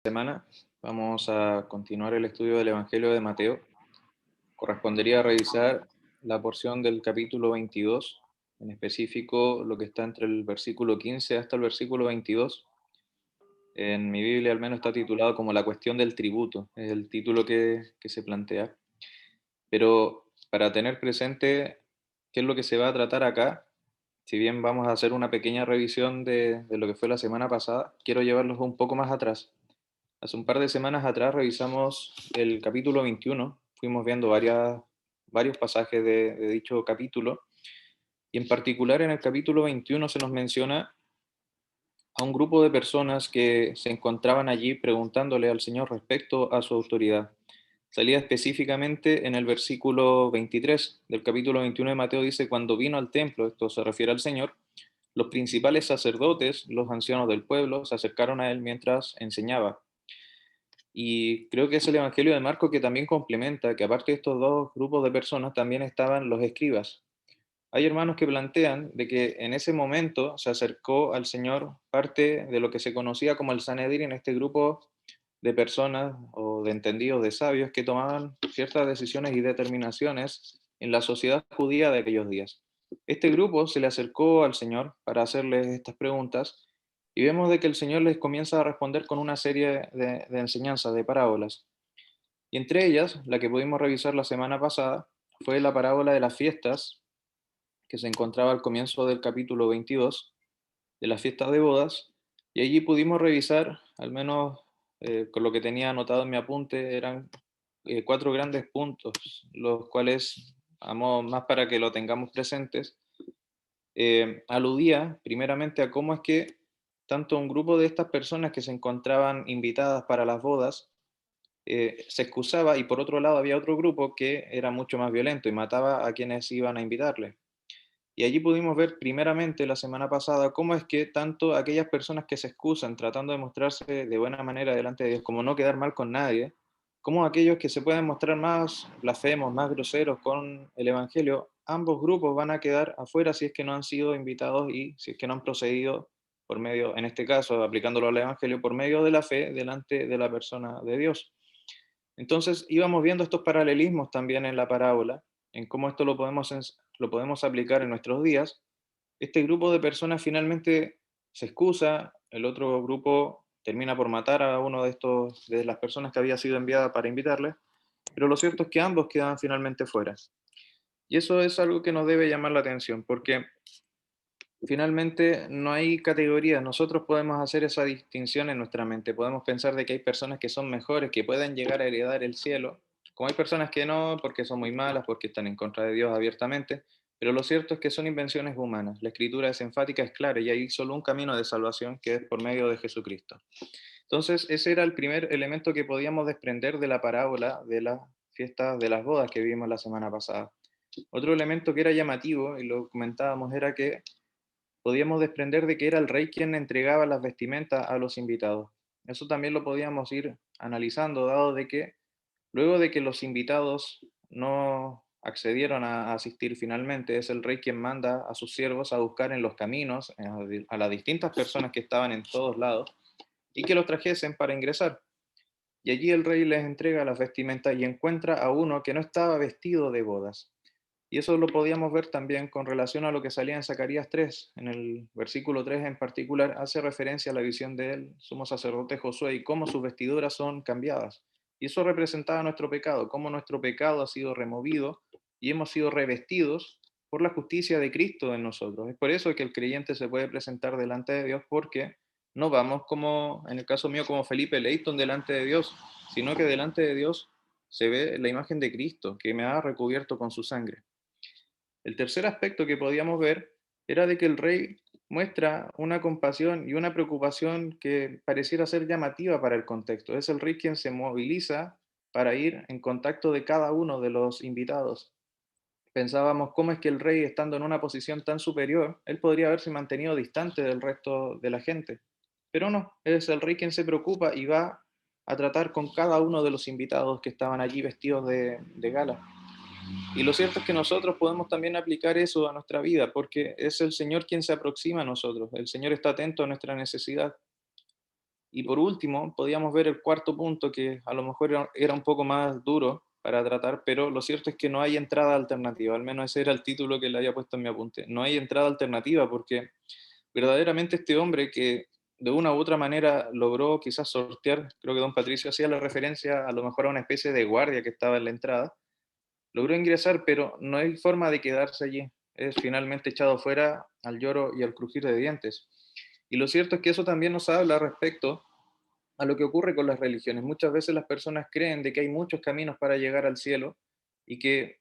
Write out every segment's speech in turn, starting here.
Semana vamos a continuar el estudio del Evangelio de Mateo. Correspondería revisar la porción del capítulo 22, en específico lo que está entre el versículo 15 hasta el versículo 22. En mi Biblia al menos está titulado como la cuestión del tributo, es el título que se plantea. Pero para tener presente qué es lo que se va a tratar acá, si bien vamos a hacer una pequeña revisión de lo que fue la semana pasada, quiero llevarlos un poco más atrás. Hace un par de semanas atrás revisamos el capítulo 21, fuimos viendo varios pasajes de dicho capítulo, y en particular en el capítulo 21 se nos menciona a un grupo de personas que se encontraban allí preguntándole al Señor respecto a su autoridad. Salía específicamente en el versículo 23 del capítulo 21 de Mateo, dice, cuando vino al templo, esto se refiere al Señor, los principales sacerdotes, los ancianos del pueblo, se acercaron a él mientras enseñaba. Y creo que es el Evangelio de Marcos que también complementa que aparte de estos dos grupos de personas también estaban los escribas. Hay hermanos que plantean de que en ese momento se acercó al Señor parte de lo que se conocía como el Sanedrín, este grupo de personas o de entendidos, de sabios que tomaban ciertas decisiones y determinaciones en la sociedad judía de aquellos días. Este grupo se le acercó al Señor para hacerles estas preguntas y vemos de que el Señor les comienza a responder con una serie de enseñanzas, de parábolas. Y entre ellas, la que pudimos revisar la semana pasada, fue la parábola de las fiestas, que se encontraba al comienzo del capítulo 22, de las fiestas de bodas, y allí pudimos revisar, al menos con lo que tenía anotado en mi apunte, eran cuatro grandes puntos, los cuales, más para que lo tengamos presentes, aludía primeramente a cómo es que tanto un grupo de estas personas que se encontraban invitadas para las bodas se excusaba y por otro lado había otro grupo que era mucho más violento y mataba a quienes iban a invitarle. Y allí pudimos ver primeramente la semana pasada cómo es que tanto aquellas personas que se excusan tratando de mostrarse de buena manera delante de Dios, como no quedar mal con nadie, como aquellos que se pueden mostrar más blasfemos, más groseros con el Evangelio, ambos grupos van a quedar afuera si es que no han sido invitados y si es que no han procedido por medio, en este caso, aplicándolo al Evangelio, por medio de la fe delante de la persona de Dios. Entonces íbamos viendo estos paralelismos también en la parábola, en cómo esto lo podemos aplicar en nuestros días. Este grupo de personas finalmente se excusa, el otro grupo termina por matar a uno de las personas que había sido enviada para invitarle, pero lo cierto es que ambos quedan finalmente fuera. Y eso es algo que nos debe llamar la atención, porque finalmente no hay categorías. Nosotros podemos hacer esa distinción en nuestra mente. Podemos pensar de que hay personas que son mejores, que pueden llegar a heredar el cielo, como hay personas que no, porque son muy malas, porque están en contra de Dios abiertamente. Pero lo cierto es que son invenciones humanas. La escritura es enfática, es clara, y hay solo un camino de salvación que es por medio de Jesucristo. Entonces, ese era el primer elemento que podíamos desprender de la parábola de las fiestas de las bodas que vimos la semana pasada. Otro elemento que era llamativo, y lo comentábamos, era que podíamos desprender de que era el rey quien entregaba las vestimentas a los invitados. Eso también lo podíamos ir analizando, dado de que luego de que los invitados no accedieron a asistir finalmente, es el rey quien manda a sus siervos a buscar en los caminos a las distintas personas que estaban en todos lados y que los trajesen para ingresar. Y allí el rey les entrega las vestimentas y encuentra a uno que no estaba vestido de bodas. Y eso lo podíamos ver también con relación a lo que salía en Zacarías 3, en el versículo 3 en particular, hace referencia a la visión del sumo sacerdote Josué y cómo sus vestiduras son cambiadas. Y eso representaba nuestro pecado, cómo nuestro pecado ha sido removido y hemos sido revestidos por la justicia de Cristo en nosotros. Es por eso que el creyente se puede presentar delante de Dios, porque no vamos como, en el caso mío, como Felipe Leighton delante de Dios, sino que delante de Dios se ve la imagen de Cristo, que me ha recubierto con su sangre. El tercer aspecto que podíamos ver era de que el rey muestra una compasión y una preocupación que pareciera ser llamativa para el contexto. Es el rey quien se moviliza para ir en contacto de cada uno de los invitados. Pensábamos cómo es que el rey, estando en una posición tan superior, él podría haberse mantenido distante del resto de la gente. Pero no, es el rey quien se preocupa y va a tratar con cada uno de los invitados que estaban allí vestidos de gala. Y lo cierto es que nosotros podemos también aplicar eso a nuestra vida, porque es el Señor quien se aproxima a nosotros. El Señor está atento a nuestra necesidad. Y por último, podíamos ver el cuarto punto, que a lo mejor era un poco más duro para tratar, pero lo cierto es que no hay entrada alternativa, al menos ese era el título que le había puesto en mi apunte. No hay entrada alternativa porque verdaderamente este hombre que de una u otra manera logró quizás sortear, creo que don Patricio hacía la referencia a lo mejor a una especie de guardia que estaba en la entrada, logró ingresar, pero no hay forma de quedarse allí. Es finalmente echado fuera al lloro y al crujir de dientes. Y lo cierto es que eso también nos habla respecto a lo que ocurre con las religiones. Muchas veces las personas creen de que hay muchos caminos para llegar al cielo y que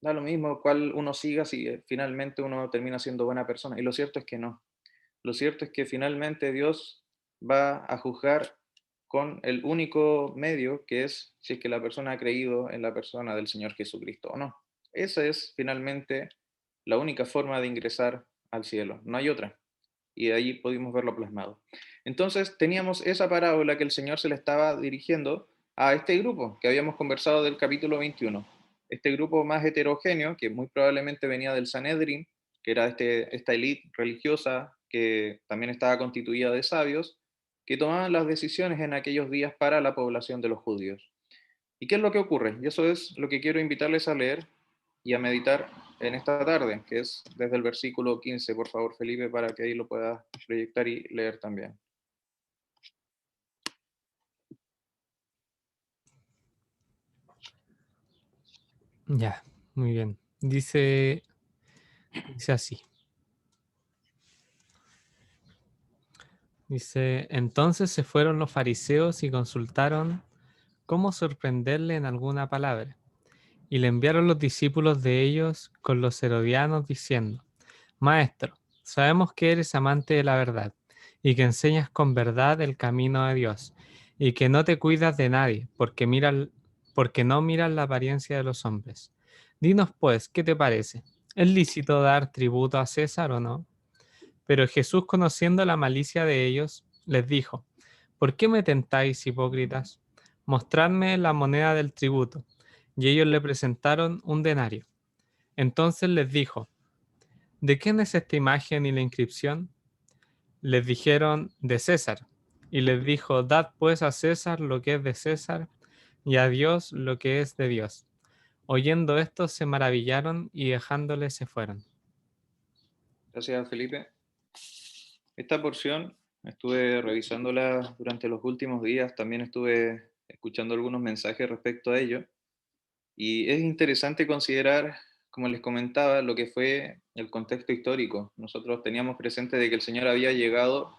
da lo mismo cuál uno siga si finalmente uno termina siendo buena persona. Y lo cierto es que no. Lo cierto es que finalmente Dios va a juzgar con el único medio que es si es que la persona ha creído en la persona del Señor Jesucristo o no. Esa es finalmente la única forma de ingresar al cielo. No hay otra. Y ahí pudimos verlo plasmado. Entonces teníamos esa parábola que el Señor se le estaba dirigiendo a este grupo que habíamos conversado del capítulo 21. Este grupo más heterogéneo, que muy probablemente venía del Sanedrín, que era esta élite religiosa que también estaba constituida de sabios, que tomaban las decisiones en aquellos días para la población de los judíos. ¿Y qué es lo que ocurre? Y eso es lo que quiero invitarles a leer y a meditar en esta tarde, que es desde el versículo 15, por favor, Felipe, para que ahí lo puedas proyectar y leer también. Ya, muy bien. Dice así. Dice, entonces se fueron los fariseos y consultaron cómo sorprenderle en alguna palabra. Y le enviaron los discípulos de ellos con los herodianos diciendo, Maestro, sabemos que eres amante de la verdad y que enseñas con verdad el camino de Dios y que no te cuidas de nadie porque no miras la apariencia de los hombres. Dinos pues, ¿qué te parece? ¿Es lícito dar tributo a César o no? Pero Jesús, conociendo la malicia de ellos, les dijo, ¿por qué me tentáis, hipócritas? Mostradme la moneda del tributo. Y ellos le presentaron un denario. Entonces les dijo, ¿de quién es esta imagen y la inscripción? Les dijeron, de César. Y les dijo, dad pues a César lo que es de César y a Dios lo que es de Dios. Oyendo esto se maravillaron y dejándole se fueron. Gracias, Felipe. Esta porción estuve revisándola durante los últimos días, también estuve escuchando algunos mensajes respecto a ello, y es interesante considerar, como les comentaba, lo que fue el contexto histórico. Nosotros teníamos presente de que el Señor había llegado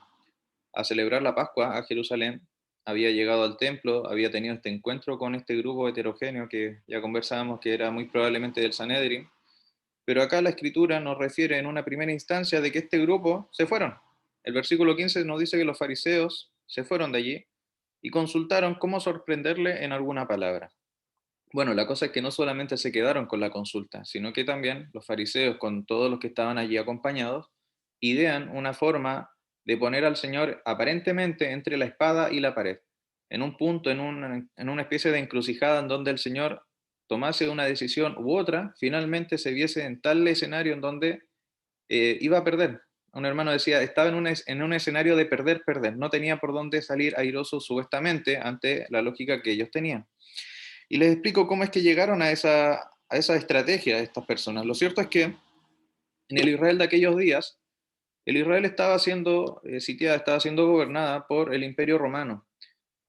a celebrar la Pascua a Jerusalén, había llegado al templo, había tenido este encuentro con este grupo heterogéneo que ya conversábamos que era muy probablemente del Sanedrín, pero acá la escritura nos refiere en una primera instancia de que este grupo se fueron. El versículo 15 nos dice que los fariseos se fueron de allí y consultaron cómo sorprenderle en alguna palabra. Bueno, la cosa es que no solamente se quedaron con la consulta, sino que también los fariseos, con todos los que estaban allí acompañados, idean una forma de poner al Señor aparentemente entre la espada y la pared, en un punto, en una especie de encrucijada en donde el Señor tomase una decisión u otra, finalmente se viese en tal escenario en donde iba a perder. Un hermano decía, estaba en un escenario de perder, perder, no tenía por dónde salir airoso supuestamente ante la lógica que ellos tenían. Y les explico cómo es que llegaron a esa estrategia de estas personas. Lo cierto es que en el Israel de aquellos días, el Israel estaba siendo sitiada, estaba siendo gobernada por el Imperio Romano.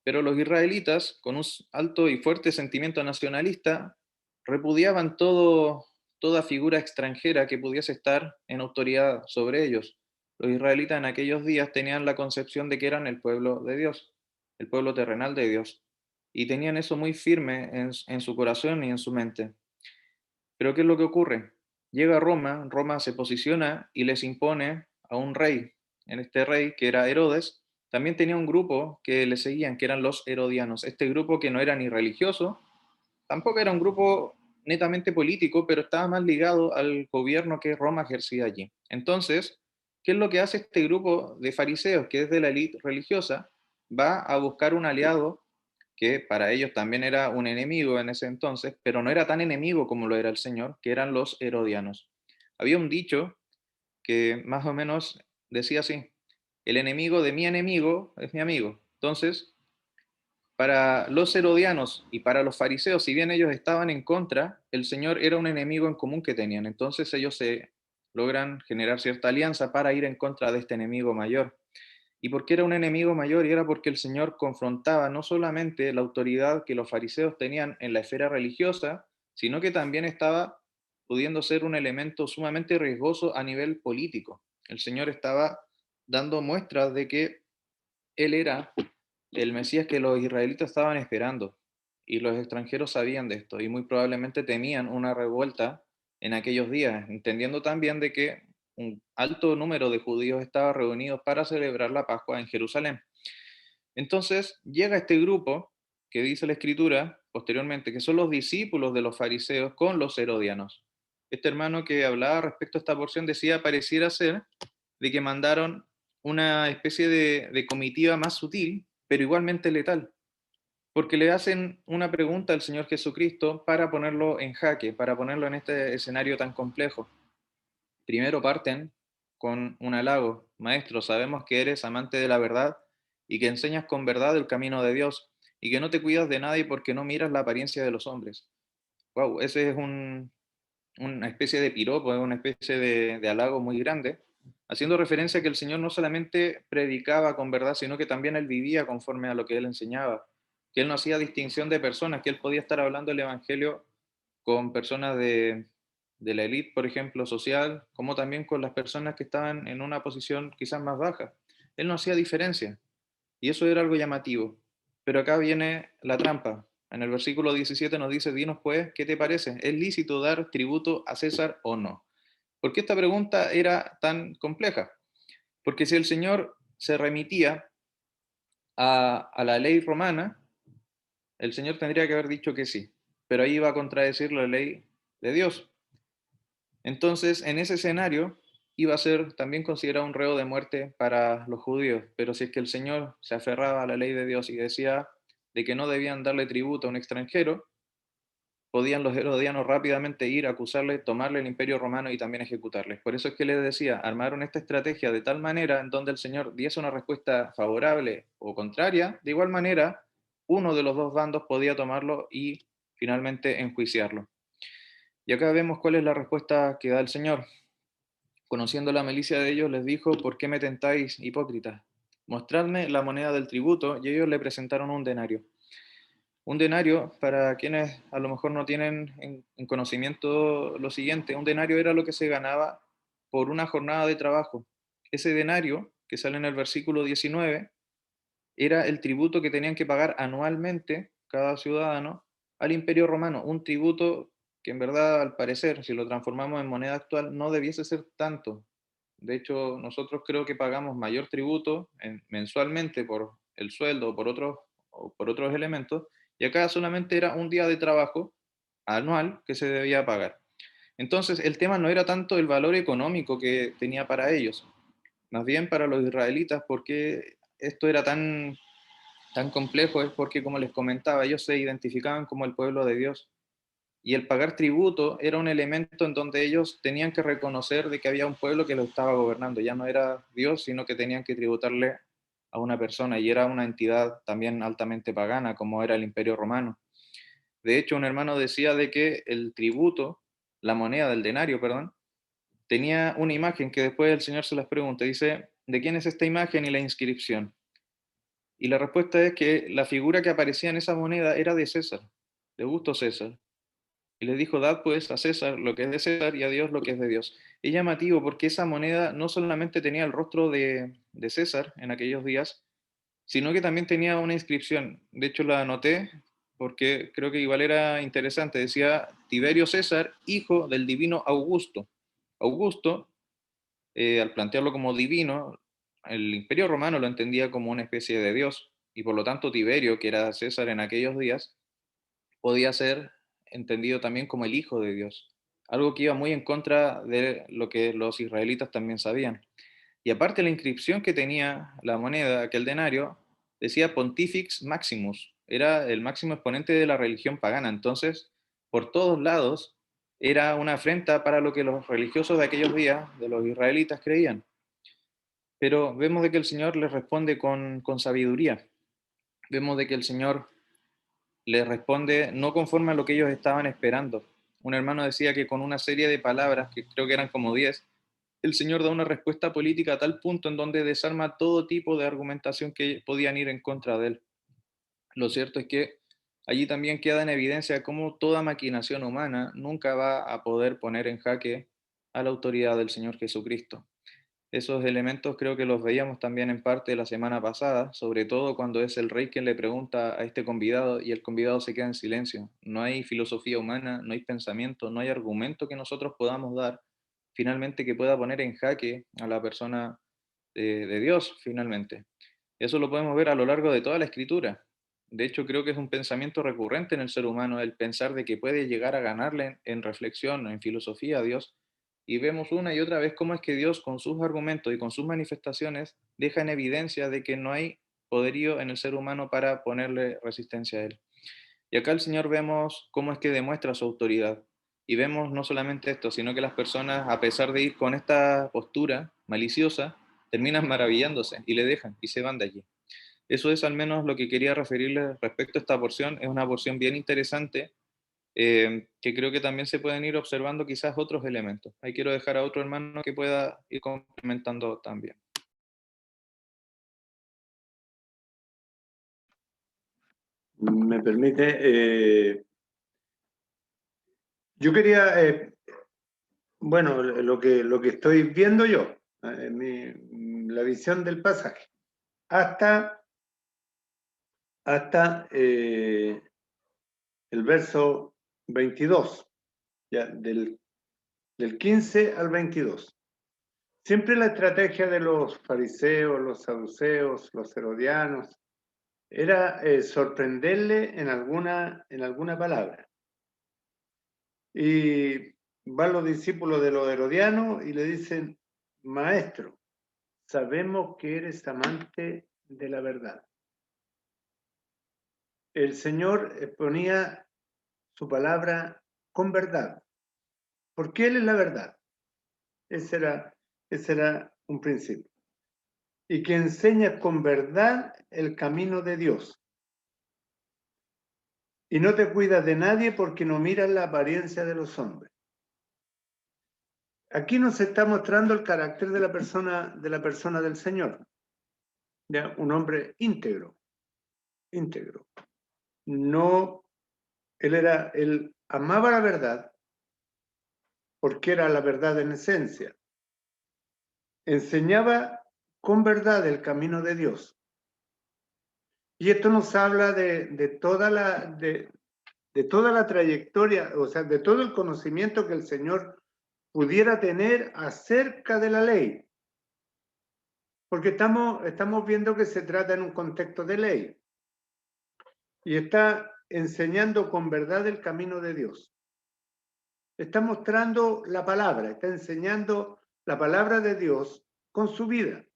Pero los israelitas, con un alto y fuerte sentimiento nacionalista, repudiaban toda figura extranjera que pudiese estar en autoridad sobre ellos. Los israelitas en aquellos días tenían la concepción de que eran el pueblo de Dios, el pueblo terrenal de Dios, y tenían eso muy firme en su corazón y en su mente. Pero ¿qué es lo que ocurre? Llega Roma, Roma se posiciona y les impone a un rey. En este rey, que era Herodes, también tenía un grupo que le seguían, que eran los herodianos. Este grupo que no era ni religioso, tampoco era un grupo netamente político, pero estaba más ligado al gobierno que Roma ejercía allí. Entonces, ¿qué es lo que hace este grupo de fariseos, que es de la élite religiosa? Va a buscar un aliado que para ellos también era un enemigo en ese entonces, pero no era tan enemigo como lo era el Señor, que eran los herodianos. Había un dicho que más o menos decía así, el enemigo de mi enemigo es mi amigo. Entonces, para los herodianos y para los fariseos, si bien ellos estaban en contra, el Señor era un enemigo en común que tenían. Entonces ellos se logran generar cierta alianza para ir en contra de este enemigo mayor. ¿Y por qué era un enemigo mayor? Y era porque el Señor confrontaba no solamente la autoridad que los fariseos tenían en la esfera religiosa, sino que también estaba pudiendo ser un elemento sumamente riesgoso a nivel político. El Señor estaba dando muestras de que Él era el Mesías que los israelitas estaban esperando, y los extranjeros sabían de esto, y muy probablemente temían una revuelta en aquellos días, entendiendo también de que un alto número de judíos estaba reunidos para celebrar la Pascua en Jerusalén. Entonces llega este grupo que dice la Escritura posteriormente, que son los discípulos de los fariseos con los herodianos. Este hermano que hablaba respecto a esta porción decía, pareciera ser de que mandaron una especie de comitiva más sutil, pero igualmente letal, porque le hacen una pregunta al Señor Jesucristo para ponerlo en jaque, para ponerlo en este escenario tan complejo. Primero parten con un halago: Maestro, sabemos que eres amante de la verdad y que enseñas con verdad el camino de Dios, y que no te cuidas de nadie porque no miras la apariencia de los hombres. Wow, ese es una especie de piropo, es una especie de halago muy grande, haciendo referencia a que el Señor no solamente predicaba con verdad, sino que también Él vivía conforme a lo que Él enseñaba, que Él no hacía distinción de personas, que Él podía estar hablando el Evangelio con personas de la élite, por ejemplo, social, como también con las personas que estaban en una posición quizás más baja. Él no hacía diferencia, y eso era algo llamativo. Pero acá viene la trampa. En el versículo 17 nos dice, dinos pues, ¿qué te parece? ¿Es lícito dar tributo a César o no? ¿Por qué esta pregunta era tan compleja? Porque si el Señor se remitía a la ley romana, el Señor tendría que haber dicho que sí, pero ahí iba a contradecir la ley de Dios. Entonces, en ese escenario, iba a ser también considerado un reo de muerte para los judíos, pero si es que el Señor se aferraba a la ley de Dios y decía de que no debían darle tributo a un extranjero, podían los herodianos rápidamente ir a acusarle, tomarle el imperio romano y también ejecutarles. Por eso es que les decía, armaron esta estrategia de tal manera en donde el Señor diese una respuesta favorable o contraria, de igual manera, uno de los dos bandos podía tomarlo y finalmente enjuiciarlo. Y acá vemos cuál es la respuesta que da el Señor. Conociendo la malicia de ellos, les dijo, ¿por qué me tentáis, hipócritas? Mostradme la moneda del tributo, y ellos le presentaron un denario. Un denario, para quienes a lo mejor no tienen en conocimiento lo siguiente, un denario era lo que se ganaba por una jornada de trabajo. Ese denario, que sale en el versículo 19, era el tributo que tenían que pagar anualmente cada ciudadano al Imperio Romano, un tributo que en verdad, al parecer, si lo transformamos en moneda actual, no debiese ser tanto. De hecho, nosotros creo que pagamos mayor tributo mensualmente por el sueldo o por otros elementos, y acá solamente era un día de trabajo anual que se debía pagar. Entonces, el tema no era tanto el valor económico que tenía para ellos, más bien para los israelitas, porque esto era tan complejo, es porque, como les comentaba, ellos se identificaban como el pueblo de Dios. Y el pagar tributo era un elemento en donde ellos tenían que reconocer de que había un pueblo que lo estaba gobernando. Ya no era Dios, sino que tenían que tributarle a una persona, y era una entidad también altamente pagana, como era el Imperio Romano. De hecho, un hermano decía de que el tributo, la moneda del denario, perdón, tenía una imagen que después el Señor se las pregunta. Dice, ¿de quién es esta imagen y la inscripción? Y la respuesta es que la figura que aparecía en esa moneda era de César, de Augusto César. Y les dijo, dad pues a César lo que es de César y a Dios lo que es de Dios. Es llamativo porque esa moneda no solamente tenía el rostro de César en aquellos días, sino que también tenía una inscripción. De hecho, la anoté porque creo que igual era interesante. Decía Tiberio César, hijo del divino Augusto. Augusto, al plantearlo como divino, el Imperio Romano lo entendía como una especie de Dios, y por lo tanto Tiberio, que era César en aquellos días, podía ser entendido también como el Hijo de Dios, algo que iba muy en contra de lo que los israelitas también sabían. Y aparte, la inscripción que tenía la moneda, aquel denario, decía Pontifex Maximus, era el máximo exponente de la religión pagana. Entonces, por todos lados, era una afrenta para lo que los religiosos de aquellos días, de los israelitas, creían. Pero vemos de que el Señor les responde con sabiduría. vemos de que el Señor les responde no conforme a lo que ellos estaban esperando. Un hermano decía que con una serie de palabras, que creo que eran como 10, el Señor da una respuesta política a tal punto en donde desarma todo tipo de argumentación que podían ir en contra de él. Lo cierto es que allí también queda en evidencia cómo toda maquinación humana nunca va a poder poner en jaque a la autoridad del Señor Jesucristo. Esos elementos creo que los veíamos también en parte la semana pasada, sobre todo cuando es el rey quien le pregunta a este convidado y el convidado se queda en silencio. No hay filosofía humana, no hay pensamiento, no hay argumento que nosotros podamos dar finalmente que pueda poner en jaque a la persona de Dios finalmente. Eso lo podemos ver a lo largo de toda la escritura. De hecho, creo que es un pensamiento recurrente en el ser humano el pensar de que puede llegar a ganarle en reflexión, en filosofía a Dios, y vemos una y otra vez cómo es que Dios con sus argumentos y con sus manifestaciones deja en evidencia de que no hay poderío en el ser humano para ponerle resistencia a él. Y acá el Señor vemos cómo es que demuestra su autoridad. Y vemos no solamente esto, sino que las personas, a pesar de ir con esta postura maliciosa, terminan maravillándose y le dejan y se van de allí. Eso es al menos lo que quería referirles respecto a esta porción. Es una porción bien interesante que creo que también se pueden ir observando quizás otros elementos. Ahí quiero dejar a otro hermano que pueda ir complementando también. Me permite, yo quería, bueno, lo que estoy viendo yo, la visión del pasaje, hasta el verso 22, ya, del 15 al 22. Siempre la estrategia de los fariseos, los saduceos, los herodianos, era sorprenderle en alguna palabra. Y van los discípulos de los herodianos y le dicen: Maestro, sabemos que eres amante de la verdad. El Señor exponía su palabra con verdad, porque Él es la verdad. Ese era un principio. Y que enseña con verdad el camino de Dios. Y no te cuidas de nadie porque no miras la apariencia de los hombres. Aquí nos está mostrando el carácter de la persona del Señor. ¿Ya? Un hombre íntegro. No, él amaba la verdad porque era la verdad en esencia. Enseñaba con verdad el camino de Dios. Y esto nos habla de toda la trayectoria, o sea, de todo el conocimiento que el Señor pudiera tener acerca de la ley. Porque estamos viendo que se trata en un contexto de ley. Y está enseñando con verdad el camino de Dios. Está mostrando la palabra, está enseñando la palabra de Dios con su vida.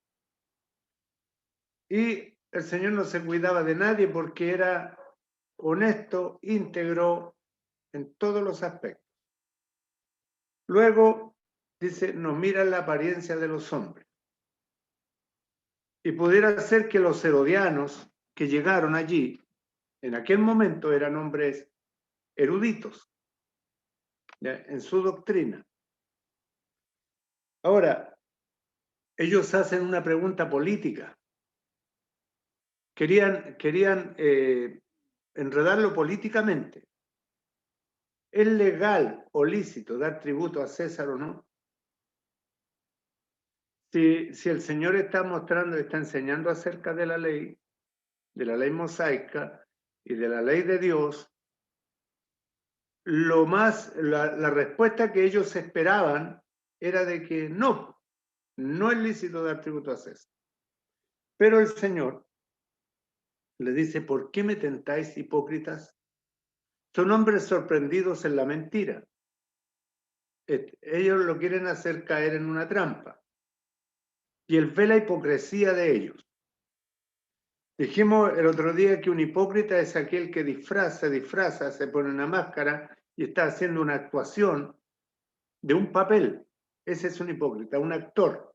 Y el Señor no se cuidaba de nadie porque era honesto, íntegro en todos los aspectos. Luego dice, nos mira la apariencia de los hombres. Y pudiera ser que los herodianos que llegaron allí, en aquel momento eran hombres eruditos, ¿ya? En su doctrina. Ahora, ellos hacen una pregunta política. Querían enredarlo políticamente. ¿Es legal o lícito dar tributo a César o no? Si el Señor está mostrando, está enseñando acerca de la ley mosaica y de la ley de Dios, la respuesta que ellos esperaban era de que no es lícito dar tributo a César. Pero el Señor le dice, ¿por qué me tentáis, hipócritas? Son hombres sorprendidos en la mentira. Ellos lo quieren hacer caer en una trampa. Y él ve la hipocresía de ellos. Dijimos el otro día que un hipócrita es aquel que disfraza, se pone una máscara y está haciendo una actuación de un papel. Ese es un hipócrita, un actor.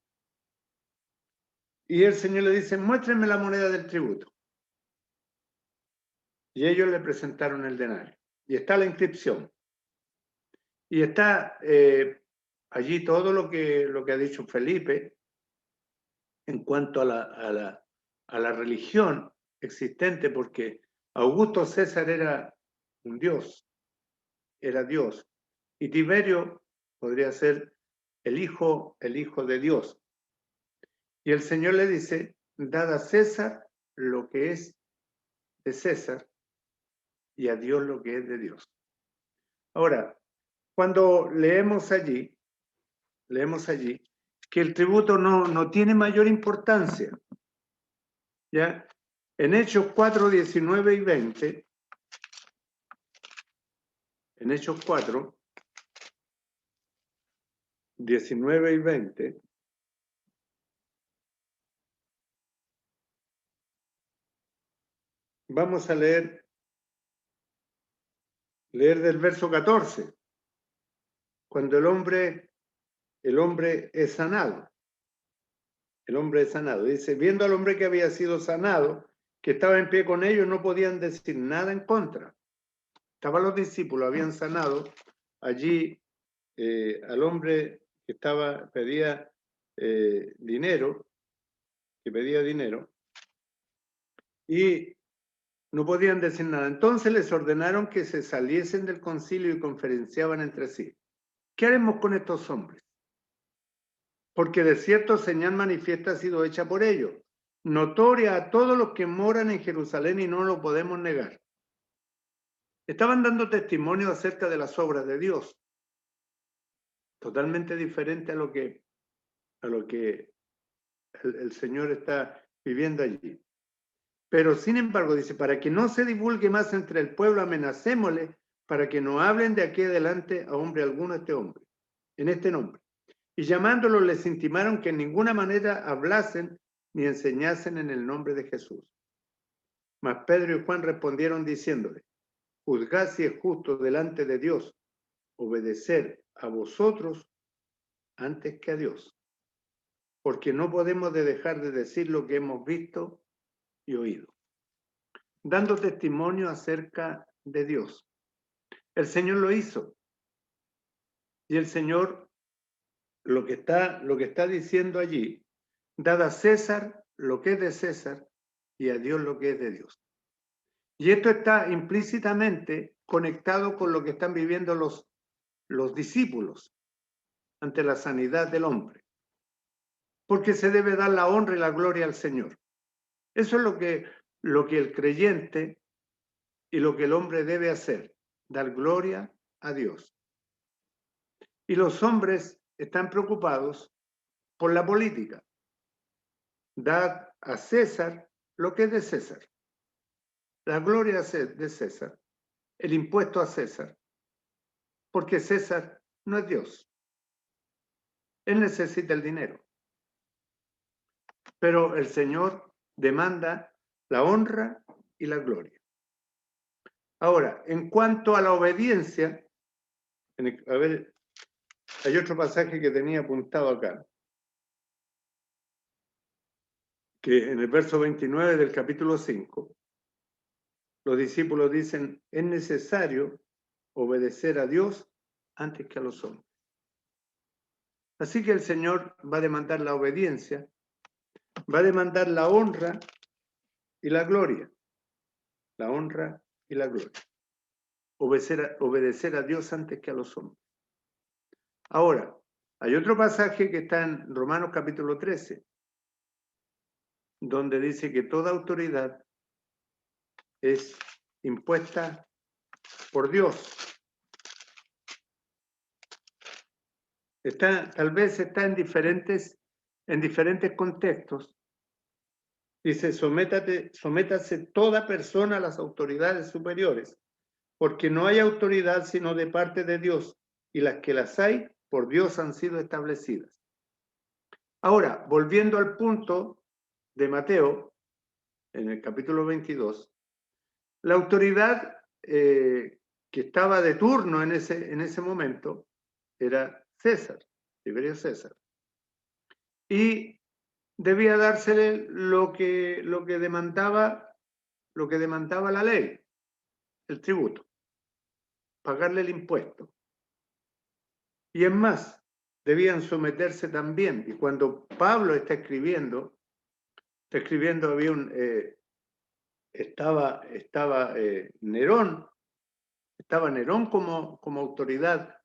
Y el Señor le dice, muéstrenme la moneda del tributo. Y ellos le presentaron el denario. Y está la inscripción. Y está allí todo lo que ha dicho Felipe en cuanto a la religión existente, porque Augusto César era un dios, era Dios. Y Tiberio podría ser el hijo de Dios. Y el Señor le dice, dad a César lo que es de César y a Dios lo que es de Dios. Ahora, cuando leemos allí que el tributo no tiene mayor importancia. ¿Ya? En Hechos 4, 19 y 20, en Hechos 4, 19 y 20, vamos a leer del verso 14, cuando el hombre es sanado. El hombre es sanado. Dice, viendo al hombre que había sido sanado, que estaba en pie con ellos, no podían decir nada en contra. Estaban los discípulos, habían sanado allí al hombre que pedía dinero, y no podían decir nada. Entonces les ordenaron que se saliesen del concilio y conferenciaban entre sí. ¿Qué haremos con estos hombres? Porque de cierto señal manifiesta ha sido hecha por ellos, notoria a todos los que moran en Jerusalén, y no lo podemos negar. Estaban dando testimonio acerca de las obras de Dios, totalmente diferente a lo que el Señor está viviendo allí. Pero sin embargo, dice, para que no se divulgue más entre el pueblo, amenacémosle para que no hablen de aquí adelante a hombre alguno en este nombre. Y llamándolos les intimaron que en ninguna manera hablasen ni enseñasen en el nombre de Jesús. Mas Pedro y Juan respondieron diciéndole, juzgad si es justo delante de Dios obedecer a vosotros antes que a Dios, porque no podemos dejar de decir lo que hemos visto y oído, dando testimonio acerca de Dios. El Señor lo hizo, y el Señor lo que está diciendo allí, dad a César lo que es de César y a Dios lo que es de Dios. Y esto está implícitamente conectado con lo que están viviendo los discípulos ante la sanidad del hombre, porque se debe dar la honra y la gloria al Señor. Eso es lo que el creyente y lo que el hombre debe hacer, dar gloria a Dios. Y los hombres están preocupados por la política. Dad a César lo que es de César, la gloria de César, el impuesto a César, porque César no es Dios. Él necesita el dinero. Pero el Señor demanda la honra y la gloria. Ahora, en cuanto a la obediencia, hay otro pasaje que tenía apuntado acá, que en el verso 29 del capítulo 5, los discípulos dicen, es necesario obedecer a Dios antes que a los hombres. Así que el Señor va a demandar la obediencia, va a demandar la honra y la gloria. La honra y la gloria. Obedecer a Dios antes que a los hombres. Ahora, hay otro pasaje que está en Romanos capítulo 13, donde dice que toda autoridad es impuesta por Dios. Tal vez está en diferentes contextos. Dice, sométase toda persona a las autoridades superiores, porque no hay autoridad sino de parte de Dios, y las que las hay, por Dios han sido establecidas. Ahora, volviendo al punto de Mateo, en el capítulo 22, la autoridad que estaba de turno en ese momento era César, Tiberio César. Y debía dársele lo que demandaba la ley. el tributo, pagarle el impuesto. Y es más, debían someterse también. Y cuando Pablo está escribiendo había estaba Nerón como autoridad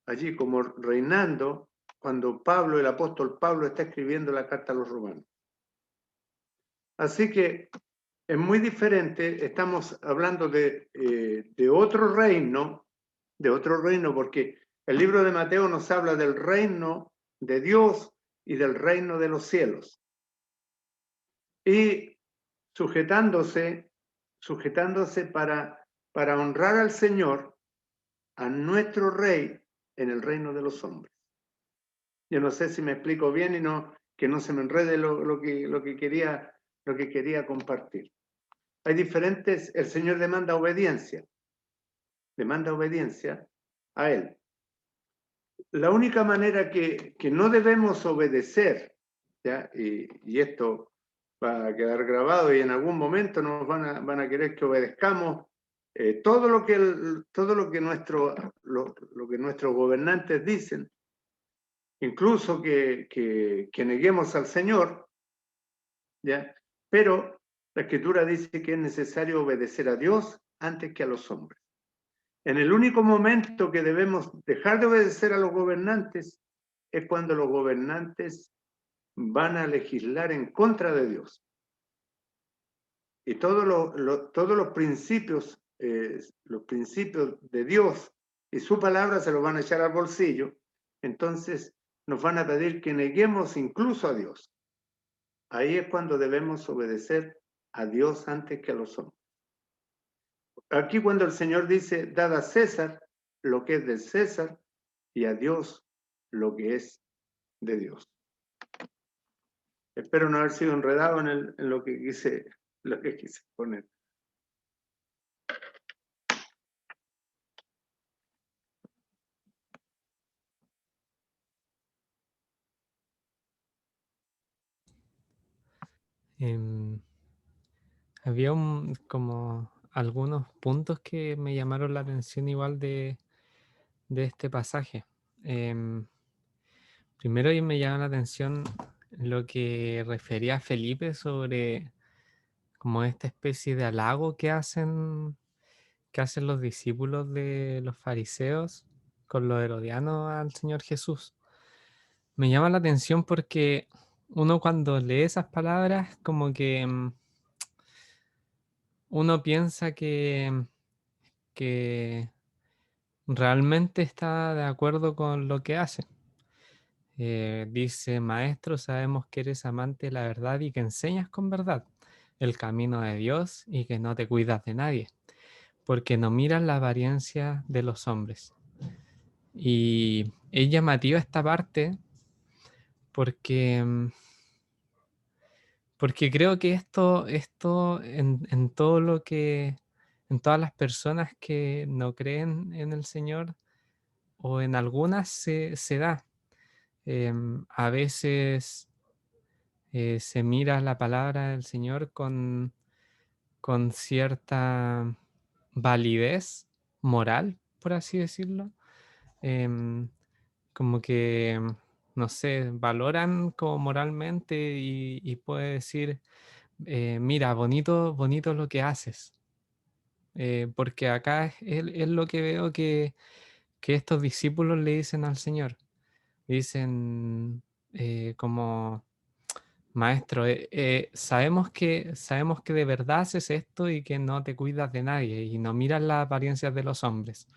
allí, como reinando, cuando el apóstol Pablo está escribiendo la carta a los romanos. Así que es muy diferente, estamos hablando de otro reino, porque el libro de Mateo nos habla del reino de Dios y del reino de los cielos. Y sujetándose para honrar al Señor, a nuestro Rey, en el reino de los hombres. Yo no sé si me explico bien y que no se me enrede lo que quería compartir. Hay diferentes, el Señor demanda obediencia a Él. La única manera que no debemos obedecer, ¿ya? Y esto va a quedar grabado y en algún momento nos van a querer que obedezcamos todo lo que nuestros gobernantes dicen, incluso que neguemos al Señor, ¿ya? Pero la Escritura dice que es necesario obedecer a Dios antes que a los hombres. En el único momento que debemos dejar de obedecer a los gobernantes es cuando los gobernantes van a legislar en contra de Dios. Y todos los principios de Dios y su palabra se los van a echar al bolsillo. Entonces nos van a pedir que neguemos incluso a Dios. Ahí es cuando debemos obedecer a Dios antes que a los hombres. Aquí cuando el Señor dice, dad a César lo que es del César y a Dios lo que es de Dios. Espero no haber sido enredado en lo que quise poner. Había como algunos puntos que me llamaron la atención igual de este pasaje. Primero me llama la atención lo que refería a Felipe sobre como esta especie de halago que hacen los discípulos de los fariseos con los herodianos al Señor Jesús. Me llama la atención porque uno cuando lee esas palabras como que uno piensa que realmente está de acuerdo con lo que hace. Dice, maestro, sabemos que eres amante de la verdad y que enseñas con verdad el camino de Dios y que no te cuidas de nadie, porque no miras la apariencia de los hombres. Y es llamativa esta parte porque creo que esto en todo en todas las personas que no creen en el Señor o en algunas se da. A veces se mira la palabra del Señor con cierta validez moral, por así decirlo. Como que, no sé, valoran como moralmente y puede decir, mira, bonito lo que haces. Porque acá es lo que veo que estos discípulos le dicen al Señor. Dicen como, maestro, sabemos que de verdad haces esto y que no te cuidas de nadie y no miras las apariencias de los hombres.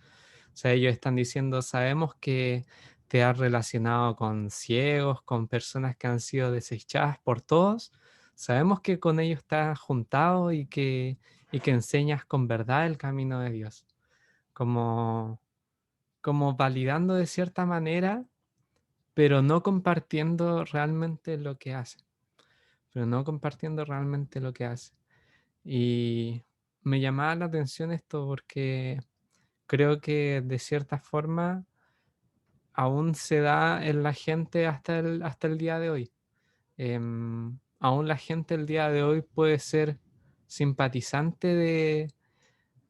O sea, ellos están diciendo, sabemos que te has relacionado con ciegos, con personas que han sido desechadas por todos. Sabemos que con ellos estás juntado y que enseñas con verdad el camino de Dios. Como validando de cierta manera, pero no compartiendo realmente lo que hace. Y me llamaba la atención esto porque creo que de cierta forma aún se da en la gente hasta el día de hoy. Aún la gente el día de hoy puede ser simpatizante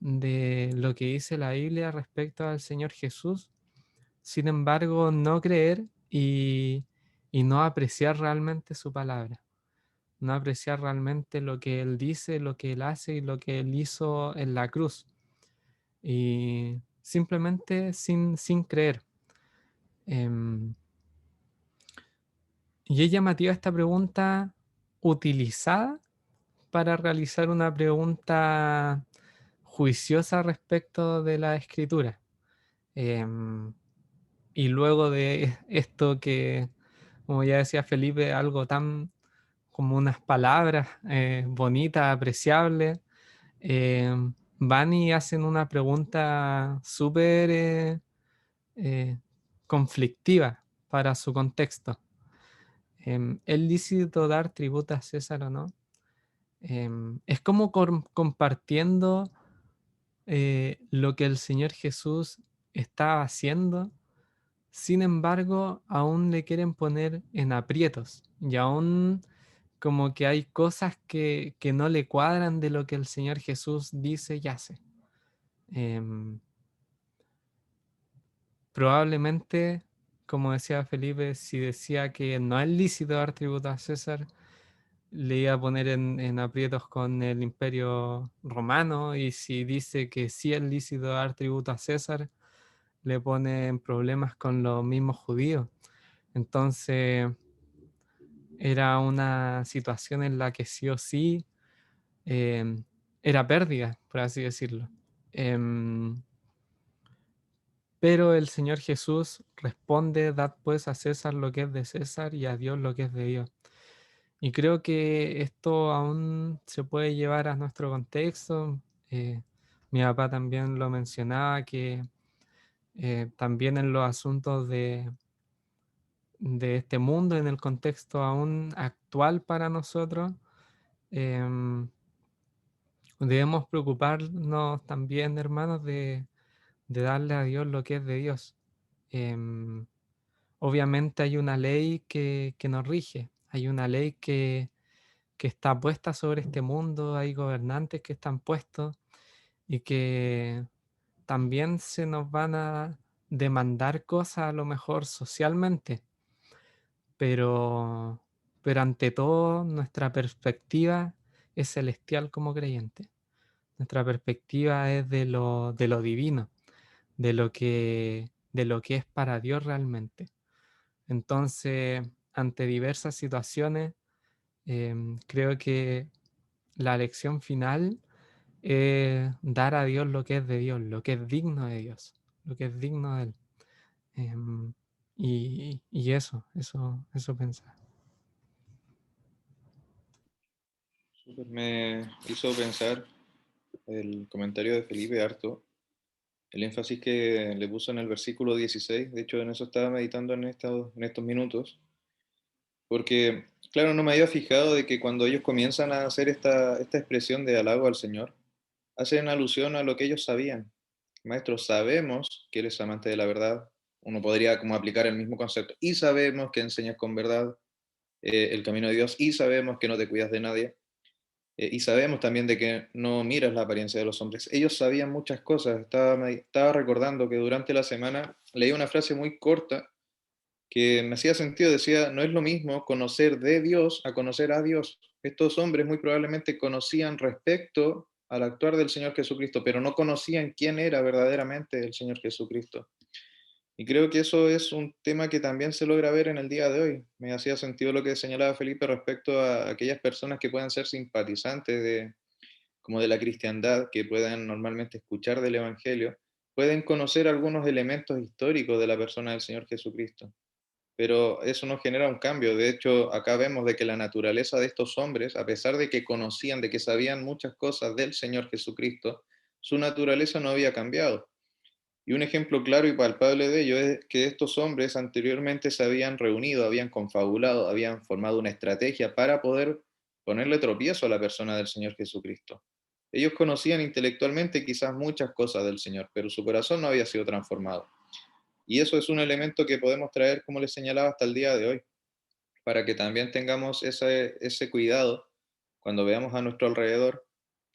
de lo que dice la Biblia respecto al Señor Jesús, sin embargo no creer y no apreciar realmente su palabra, no apreciar realmente lo que Él dice, lo que Él hace y lo que Él hizo en la cruz, y simplemente sin creer. Em, y es llamativa esta pregunta utilizada para realizar una pregunta juiciosa respecto de la escritura. Em, y luego de esto que, como ya decía Felipe, algo tan como unas palabras bonitas, apreciables, van y hacen una pregunta súper eh, conflictiva para su contexto. ¿Es lícito dar tributo a César o no? Es como compartiendo lo que el Señor Jesús estaba haciendo. Sin embargo, aún le quieren poner en aprietos y aún como que hay cosas que no le cuadran de lo que el Señor Jesús dice y hace. Em, Probablemente, como decía Felipe, si decía que no es lícito dar tributo a César, le iba a poner en aprietos con el Imperio Romano, y si dice que sí es lícito dar tributo a César, le pone en problemas con los mismos judíos. Entonces era una situación en la que sí o sí era pérdida, por así decirlo. Pero el Señor Jesús responde: dad pues a César lo que es de César y a Dios lo que es de Dios. Y creo que esto aún se puede llevar a nuestro contexto. Mi papá también lo mencionaba, que también en los asuntos de este mundo, en el contexto aún actual para nosotros, em, debemos preocuparnos también, hermanos, de darle a Dios lo que es de Dios. Em, Obviamente hay una ley que nos rige, hay una ley que está puesta sobre este mundo, hay gobernantes que están puestos y que también se nos van a demandar cosas a lo mejor socialmente, pero, pero ante todo nuestra perspectiva es celestial como creyente. Nuestra perspectiva es de lo divino, de lo que es para Dios realmente. Entonces, ante diversas situaciones, creo que la lección final es dar a Dios lo que es de Dios, lo que es digno de Dios, lo que es digno de Él. Y eso pensaba. Me hizo pensar el comentario de Felipe harto, el énfasis que le puso en el versículo 16. De hecho en eso estaba meditando en estos minutos, porque claro, no me había fijado de que cuando ellos comienzan a hacer esta expresión de halago al Señor, hacen alusión a lo que ellos sabían. Maestro, sabemos que eres amante de la verdad. Uno podría como aplicar el mismo concepto. Y sabemos que enseñas con verdad el camino de Dios. Y sabemos que no te cuidas de nadie. Y sabemos también de que no miras la apariencia de los hombres. Ellos sabían muchas cosas. Estaba recordando que durante la semana leí una frase muy corta que me hacía sentido. Decía, no es lo mismo conocer de Dios a conocer a Dios. Estos hombres muy probablemente conocían respecto al actuar del Señor Jesucristo, pero no conocían quién era verdaderamente el Señor Jesucristo. Y creo que eso es un tema que también se logra ver en el día de hoy. Me hacía sentido lo que señalaba Felipe respecto a aquellas personas que puedan ser simpatizantes como de la cristiandad, que puedan normalmente escuchar del Evangelio, pueden conocer algunos elementos históricos de la persona del Señor Jesucristo, pero eso no genera un cambio. De hecho, acá vemos de que la naturaleza de estos hombres, a pesar de que conocían, de que sabían muchas cosas del Señor Jesucristo, su naturaleza no había cambiado. Y un ejemplo claro y palpable de ello es que estos hombres anteriormente se habían reunido, habían confabulado, habían formado una estrategia para poder ponerle tropiezo a la persona del Señor Jesucristo. Ellos conocían intelectualmente quizás muchas cosas del Señor, pero su corazón no había sido transformado. Y eso es un elemento que podemos traer, como les señalaba, hasta el día de hoy, para que también tengamos ese cuidado cuando veamos a nuestro alrededor,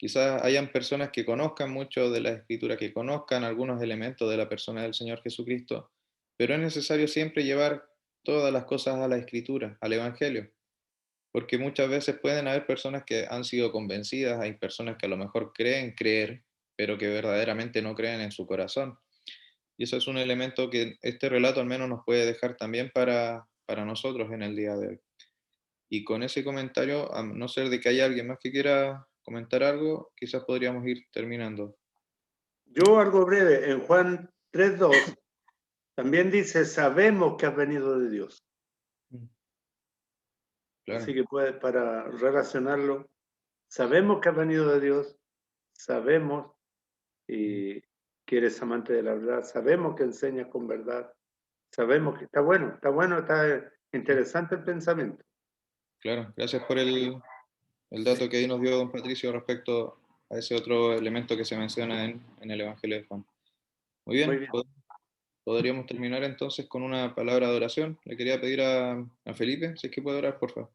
Quizás hayan personas que conozcan mucho de la Escritura, que conozcan algunos elementos de la persona del Señor Jesucristo, pero es necesario siempre llevar todas las cosas a la Escritura, al Evangelio, porque muchas veces pueden haber personas que han sido convencidas, hay personas que a lo mejor creen creer, pero que verdaderamente no creen en su corazón. Y eso es un elemento que este relato al menos nos puede dejar también para nosotros en el día de hoy. Y con ese comentario, a no ser de que haya alguien más que quiera comentar algo, quizás podríamos ir terminando. Yo algo breve, en Juan 3:2 también dice, sabemos que has venido de Dios. Claro, Así que puede, para relacionarlo, sabemos que has venido de Dios, sabemos y que eres amante de la verdad, sabemos que enseñas con verdad, sabemos que está bueno, está interesante el pensamiento. claro. Gracias por el dato que ahí nos dio don Patricio respecto a ese otro elemento que se menciona en el Evangelio de Juan. Muy Muy bien, bien. podríamos terminar entonces con una palabra de oración. Le quería pedir a Felipe, si es que puede orar, por favor.